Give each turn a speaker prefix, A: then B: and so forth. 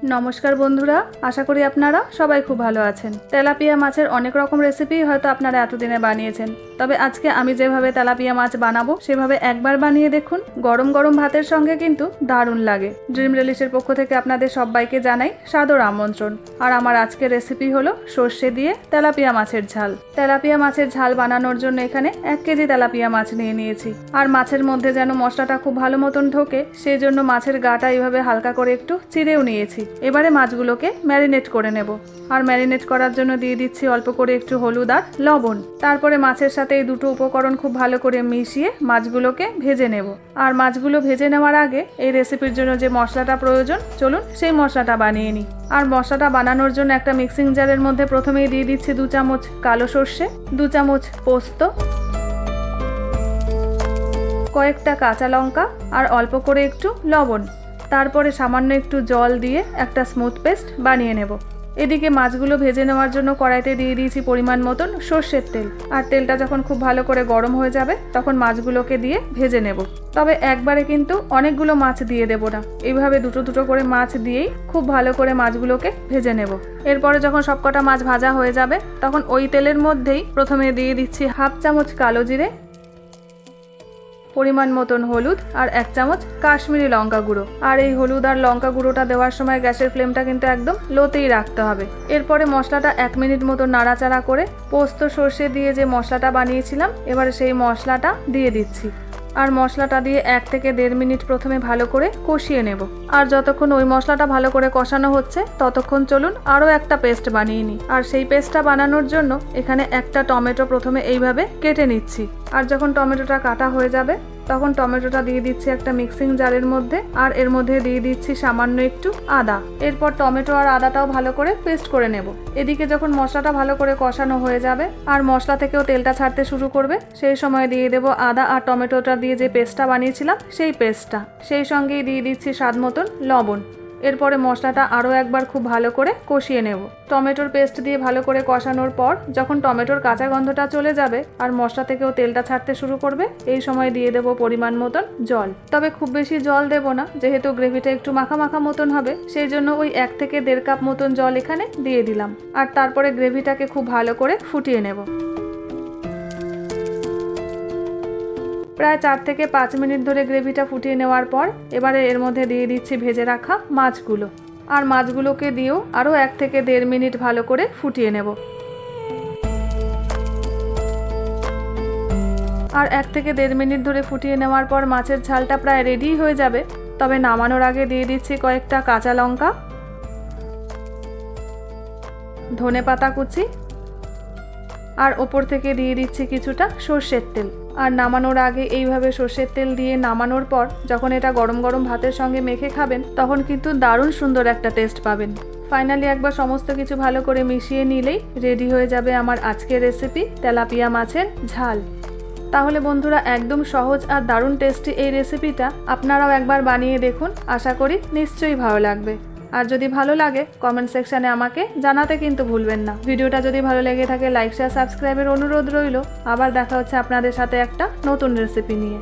A: नमस्कार बंधुरा आशा करी आपनारा सबाई खूब भालो आछेन। तेलापिया माछेर अनेक रकम रेसिपि हयतो आपनारा एतदिने बानिয়েছেন, तबे आजके आमी जेभाবে तेलापिया माछ बानाबो सेभाবে एकबार बानिয়ে देखुन। गरम गरम भातेर संगे किन्तु दारुण लागे। ड्रीम रेलिशेर पक्ष थेके आपनादेर सबाइके जानाई सादर आमंत्रण। और आमार आजकेर रेसिपि हलो सर्षे दिये तेलापिया माछेर झाल। तेलापिया माछेर झाल बानानोर जोन्नो एखाने 1 केजी तेलापिया माछ निये निয়েছি। और माछेर मধ্যে जेन मशलाटा खूब भालो मतन ढोके सेई जोन्नो माछेर गाटा एइभाবে हालका करे एकटु चिड़ेও নিয়েছি। এবারে মাছগুলোকে ম্যারিনেট করে নেব। আর ম্যারিনেট করার জন্য দিয়ে দিচ্ছি অল্প করে একটু হলুদ আর লবণ। তারপরে মাছের সাথে এই দুটো উপকরণ খুব ভালো করে মিশিয়ে মাছগুলোকে ভেজে নেব। আর মাছগুলো ভেজে নেওয়ার আগে এই রেসিপির জন্য যে মশলাটা প্রয়োজন চলুন সেই মশলাটা বানিয়ে নিই। আর মশলাটা বানানোর জন্য একটা মিক্সিং জারের মধ্যে প্রথমেই দিয়ে দিচ্ছি 2 চামচ কালো সরষে, 2 চামচ পোস্ত, কয়েকটা কাঁচা লঙ্কা আর অল্প করে একটু লবণ। তারপরে সামান্য একটু জল দিয়ে একটা স্মুথ পেস্ট বানিয়ে নেব। এদিকে মাছগুলো ভেজে নেওয়ার জন্য কড়াইতে দিয়ে দিয়েছি পরিমাণ মতন সরষের তেল। আর তেলটা যখন খুব ভালো করে গরম হয়ে যাবে তখন মাছগুলোকে দিয়ে ভেজে নেব। তবে একবারে কিন্তু অনেকগুলো মাছ দিয়ে দেব না, এইভাবে দুটো দুটো করে মাছ দিয়েই খুব ভালো করে মাছগুলোকে ভেজে নেব। এরপরে যখন সবকটা মাছ ভাজা হয়ে যাবে তখন ওই তেলের মধ্যেই প্রথমে দিয়ে দিচ্ছি হাফ চামচ কালো জিরে, পরিমাণ মতন হলুদ আর 1 চামচ কাশ্মীরি লঙ্কা গুঁড়ো। আর এই হলুদ আর লঙ্কা গুঁড়োটা দেওয়ার সময় গ্যাসের ফ্লেমটা কিন্তু একদম লোতেই রাখতে হবে। এরপরে মশলাটা 1 মিনিট মতো নাড়াচাড়া করে পোস্ত সরষে দিয়ে যে মশলাটা বানিয়েছিলাম এবারে সেই মশলাটা দিয়ে দিচ্ছি। আর মশলাটা দিয়ে 1 থেকে 1.5 মিনিট প্রথমে ভালো করে কষিয়ে নেব। আর যতক্ষণ ওই মশলাটা ভালো করে কষানো হচ্ছে ততক্ষণ চলুন আরও একটা পেস্ট বানিয়ে নিই। আর সেই পেস্টটা বানানোর জন্য এখানে একটা টমেটো প্রথমে এইভাবে কেটে নিচ্ছি। আর যখন টমেটোটা কাটা হয়ে যাবে তখন টমেটোটা দিয়ে দিচ্ছি একটা মিক্সিং জারের মধ্যে। আর এর মধ্যে দিয়ে দিচ্ছি সামান্য একটু আদা। এরপর টমেটো আর আদাটাও ভালো করে পেস্ট করে নেব। এদিকে যখন মশলাটা ভালো করে কষানো হয়ে যাবে আর মশলা থেকেও তেলটা ছাড়তে শুরু করবে সেই সময় দিয়ে দেব আদা আর টমেটোটা দিয়ে যে পেস্টটা বানিয়েছিলাম সেই পেস্টটা। সেই সঙ্গেই দিয়ে দিচ্ছি স্বাদ মতন লবণ। এরপরে মশলাটা আরও একবার খুব ভালো করে কষিয়ে নেব। টমেটোর পেস্ট দিয়ে ভালো করে কষানোর পর যখন টমেটোর কাঁচা গন্ধটা চলে যাবে আর মশলা থেকেও তেলটা ছাড়তে শুরু করবে এই সময় দিয়ে দেব পরিমাণ মতন জল। তবে খুব বেশি জল দেব না, যেহেতু গ্রেভিটা একটু মাখা মাখা মতন হবে সেই জন্য ওই 1 থেকে 1.5 কাপ মতন জল এখানে দিয়ে দিলাম। আর তারপরে গ্রেভিটাকে খুব ভালো করে ফুটিয়ে নেব। প্রায় 4 থেকে 5 মিনিট ধরে গ্রেভিটা ফুটিয়ে নেওয়ার পর এবারে এর মধ্যে দিয়ে দিচ্ছি ভেজে রাখা মাছগুলো। আর মাছগুলোকে দিয়েও আরও 1 থেকে 1.5 মিনিট ভালো করে ফুটিয়ে নেব। আর 1 থেকে 1.5 মিনিট ধরে ফুটিয়ে নেওয়ার পর মাছের ঝালটা প্রায় রেডি হয়ে যাবে। তবে নামানোর আগে দিয়ে দিচ্ছি কয়েকটা কাঁচা লঙ্কা, ধনেপাতা কুচি আর ওপর থেকে দিয়ে দিচ্ছি কিছুটা সরষের তেল। আর নামানোর আগে এইভাবে সরষের তেল দিয়ে নামানোর পর যখন এটা গরম গরম ভাতের সঙ্গে মেখে খাবেন তখন কিন্তু দারুণ সুন্দর একটা টেস্ট পাবেন। ফাইনালি একবার সমস্ত কিছু ভালো করে মিশিয়ে নিলেই রেডি হয়ে যাবে আমার আজকের রেসিপি তেলাপিয়া মাছের ঝাল। তাহলে বন্ধুরা একদম সহজ আর দারুণ টেস্টি এই রেসিপিটা আপনারাও একবার বানিয়ে দেখুন, আশা করি নিশ্চয়ই ভালো লাগবে। আর যদি ভালো লাগে কমেন্ট সেকশানে আমাকে জানাতে কিন্তু ভুলবেন না। ভিডিওটা যদি ভালো লেগে থাকে লাইক শেয়ার সাবস্ক্রাইবের অনুরোধ রইল। আবার দেখা হচ্ছে আপনাদের সাথে একটা নতুন রেসিপি নিয়ে।